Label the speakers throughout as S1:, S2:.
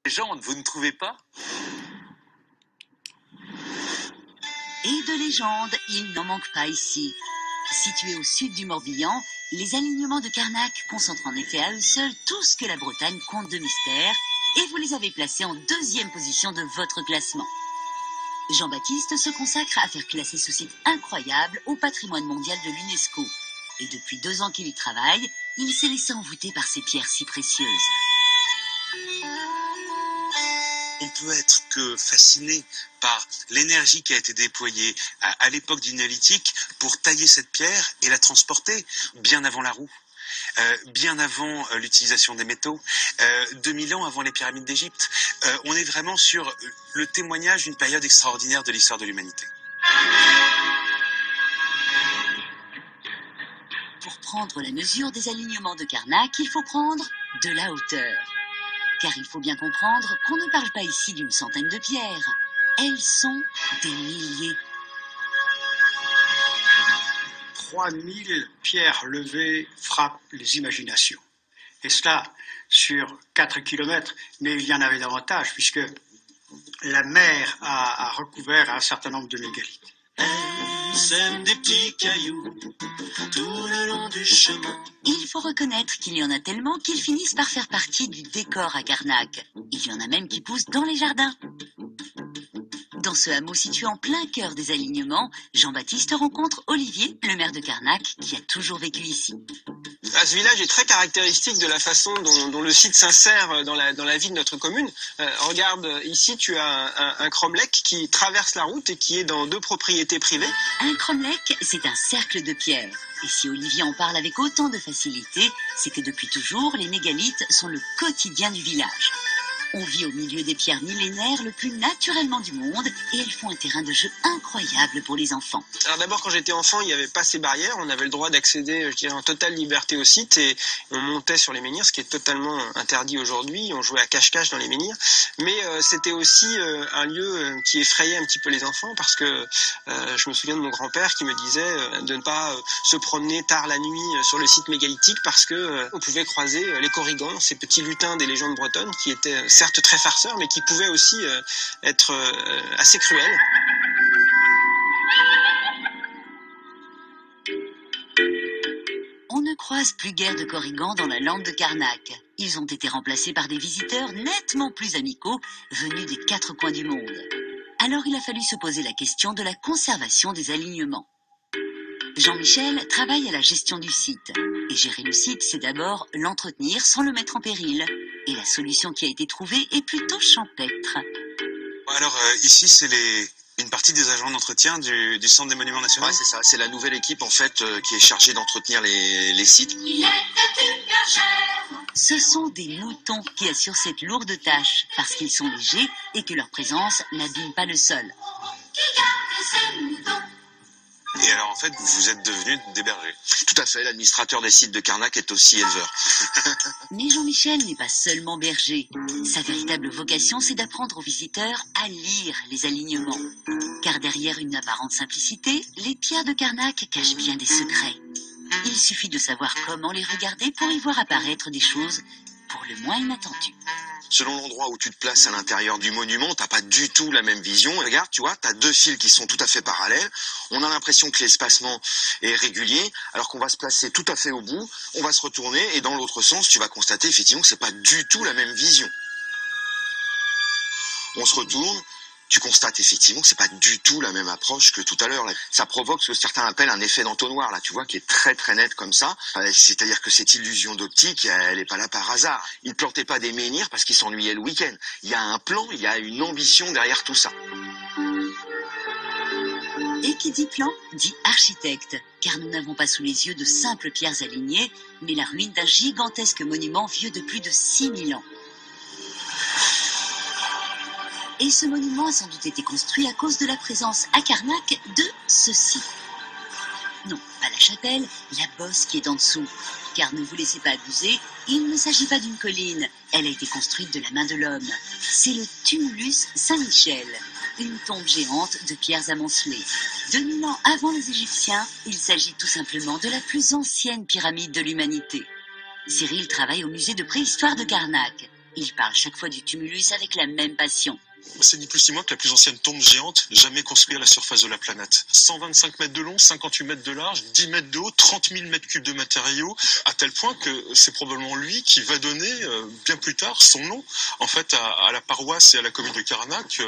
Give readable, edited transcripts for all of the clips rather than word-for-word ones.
S1: Légende, vous ne trouvez pas?
S2: Et de légendes, il n'en manque pas ici. Situés au sud du Morbihan, les alignements de Carnac concentrent en effet à eux seuls tout ce que la Bretagne compte de mystère, et vous les avez placés en deuxième position de votre classement. Jean-Baptiste se consacre à faire classer ce site incroyable au patrimoine mondial de l'UNESCO. Et depuis 2 ans qu'il y travaille, il s'est laissé envoûter par ces pierres si précieuses.
S1: On peut être que fasciné par l'énergie qui a été déployée à l'époque du néolithique pour tailler cette pierre et la transporter bien avant la roue. Bien avant l'utilisation des métaux, 2000 ans avant les pyramides d'Égypte. On est vraiment sur le témoignage d'une période extraordinaire de l'histoire de l'humanité.
S2: Pour prendre la mesure des alignements de Carnac, il faut prendre de la hauteur. Car il faut bien comprendre qu'on ne parle pas ici d'une centaine de pierres. Elles sont des milliers.
S3: 3000 pierres levées frappent les imaginations. Et cela sur 4 kilomètres, mais il y en avait davantage, puisque la mer a recouvert un certain nombre de mégalithes.
S4: Elles sèment des petits cailloux tout le long du chemin.
S2: Il faut reconnaître qu'il y en a tellement qu'ils finissent par faire partie du décor à Carnac. Il y en a même qui poussent dans les jardins. Dans ce hameau situé en plein cœur des alignements, Jean-Baptiste rencontre Olivier, le maire de Carnac, qui a toujours vécu ici.
S5: Ce village est très caractéristique de la façon dont le site s'insère dans la vie de notre commune. Regarde, ici tu as un cromlech qui traverse la route et qui est dans 2 propriétés privées.
S2: Un cromlech, c'est un cercle de pierre. Et si Olivier en parle avec autant de facilité, c'est que depuis toujours, les mégalithes sont le quotidien du village. On vit au milieu des pierres millénaires le plus naturellement du monde et elles font un terrain de jeu incroyable pour les enfants.
S5: Alors d'abord, quand j'étais enfant, il n'y avait pas ces barrières. On avait le droit d'accéder, je dirais, en totale liberté au site et on montait sur les menhirs, ce qui est totalement interdit aujourd'hui. On jouait à cache-cache dans les menhirs. Mais c'était aussi un lieu qui effrayait un petit peu les enfants parce que je me souviens de mon grand-père qui me disait de ne pas se promener tard la nuit sur le site mégalithique parce que on pouvait croiser les Korrigans, ces petits lutins des légendes bretonnes qui étaient certes très farceurs, mais qui pouvaient aussi être assez cruels.
S2: On ne croise plus guère de Korrigans dans la lande de Carnac. Ils ont été remplacés par des visiteurs nettement plus amicaux, venus des 4 coins du monde. Alors il a fallu se poser la question de la conservation des alignements. Jean-Michel travaille à la gestion du site. Et gérer le site, c'est d'abord l'entretenir sans le mettre en péril. Et la solution qui a été trouvée est plutôt champêtre.
S1: Alors ici, c'est une partie des agents d'entretien du Centre des Monuments Nationaux.
S6: Ouais, c'est ça. C'est la nouvelle équipe en fait qui est chargée d'entretenir les sites.
S4: Il était une bergère.
S2: Ce sont des moutons qui assurent cette lourde tâche parce qu'ils sont légers et que leur présence n'abîme pas le sol.
S4: Qui garde ses moutons.
S1: Et alors en fait, vous êtes devenus des bergers.
S6: Tout à fait. L'administrateur des sites de Carnac est aussi éleveur.
S2: Mais Jean-Michel n'est pas seulement berger. Sa véritable vocation, c'est d'apprendre aux visiteurs à lire les alignements. Car derrière une apparente simplicité, les pierres de Carnac cachent bien des secrets. Il suffit de savoir comment les regarder pour y voir apparaître des choses pour le moins inattendues.
S6: Selon l'endroit où tu te places à l'intérieur du monument, t'as pas du tout la même vision. Regarde, tu vois, t'as 2 fils qui sont tout à fait parallèles. On a l'impression que l'espacement est régulier, alors qu'on va se placer tout à fait au bout. On va se retourner et dans l'autre sens, tu vas constater effectivement que c'est pas du tout la même vision. On se retourne. Tu constates effectivement que c'est pas du tout la même approche que tout à l'heure. Ça provoque ce que certains appellent un effet d'entonnoir, là, tu vois, qui est très très net comme ça. C'est-à-dire que cette illusion d'optique, elle est pas là par hasard. Ils plantaient pas des menhirs parce qu'ils s'ennuyaient le week-end. Il y a un plan, il y a une ambition derrière tout ça.
S2: Et qui dit plan, dit architecte, car nous n'avons pas sous les yeux de simples pierres alignées, mais la ruine d'un gigantesque monument vieux de plus de 6000 ans. Et ce monument a sans doute été construit à cause de la présence à Carnac de ceci. Non, pas la chapelle, la bosse qui est en dessous. Car ne vous laissez pas abuser, il ne s'agit pas d'une colline. Elle a été construite de la main de l'homme. C'est le tumulus Saint-Michel, une tombe géante de pierres amoncelées. 2000 ans avant les Égyptiens, il s'agit tout simplement de la plus ancienne pyramide de l'humanité. Cyril travaille au musée de préhistoire de Carnac. Il parle chaque fois du tumulus avec la même passion.
S7: C'est ni plus ni moins que la plus ancienne tombe géante jamais construite à la surface de la planète. 125 mètres de long, 58 mètres de large, 10 mètres de haut, 30 000 mètres cubes de matériaux, à tel point que c'est probablement lui qui va donner bien plus tard son nom en fait à la paroisse et à la commune de Carnac.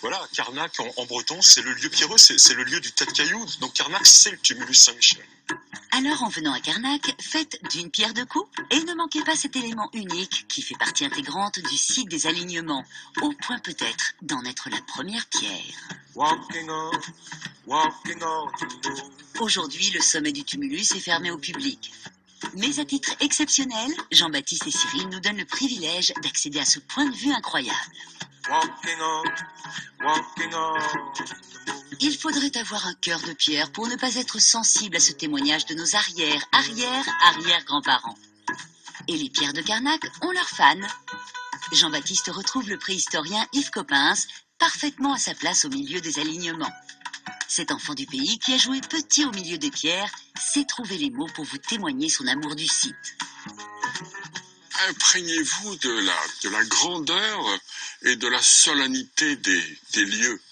S7: Voilà, Carnac en breton, c'est le lieu pierreux, c'est le lieu du tas de cailloux. Donc Carnac, c'est le tumulus Saint-Michel.
S2: Alors en venant à Carnac, faites d'une pierre deux coups et ne manquez pas cet élément unique qui fait partie intégrante du site des alignements, au point peut-être d'en être la première pierre. Aujourd'hui, le sommet du tumulus est fermé au public. Mais à titre exceptionnel, Jean-Baptiste et Cyril nous donnent le privilège d'accéder à ce point de vue incroyable. Il faudrait avoir un cœur de pierre pour ne pas être sensible à ce témoignage de nos arrière-grands-parents. Et les pierres de Carnac ont leurs fans. Jean-Baptiste retrouve le préhistorien Yves Coppens parfaitement à sa place au milieu des alignements. Cet enfant du pays qui a joué petit au milieu des pierres sait trouver les mots pour vous témoigner son amour du site.
S8: Imprégnez-vous de la grandeur et de la solennité des lieux.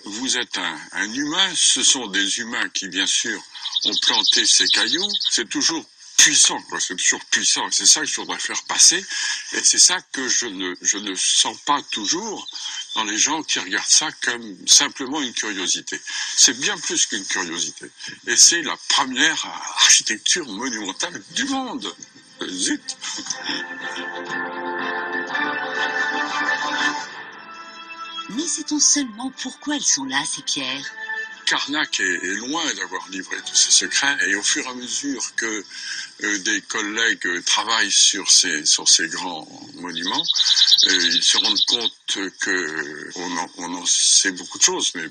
S8: Vous êtes un humain, ce sont des humains qui, bien sûr, ont planté ces cailloux. C'est toujours puissant, quoi. C'est toujours puissant. C'est ça que je voudrais faire passer. Et c'est ça que je ne sens pas toujours dans les gens qui regardent ça comme simplement une curiosité. C'est bien plus qu'une curiosité. Et c'est la première architecture monumentale du monde. Zut!
S2: Mais sait-on seulement pourquoi elles sont là, ces pierres ?
S8: Carnac est loin d'avoir livré tous ses secrets, et au fur et à mesure que des collègues travaillent sur ces grands monuments, ils se rendent compte qu'on en sait beaucoup de choses, mais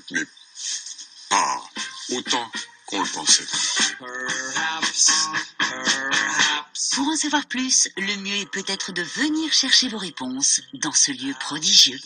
S8: pas autant qu'on le pensait.
S2: Pour en savoir plus, le mieux est peut-être de venir chercher vos réponses dans ce lieu prodigieux.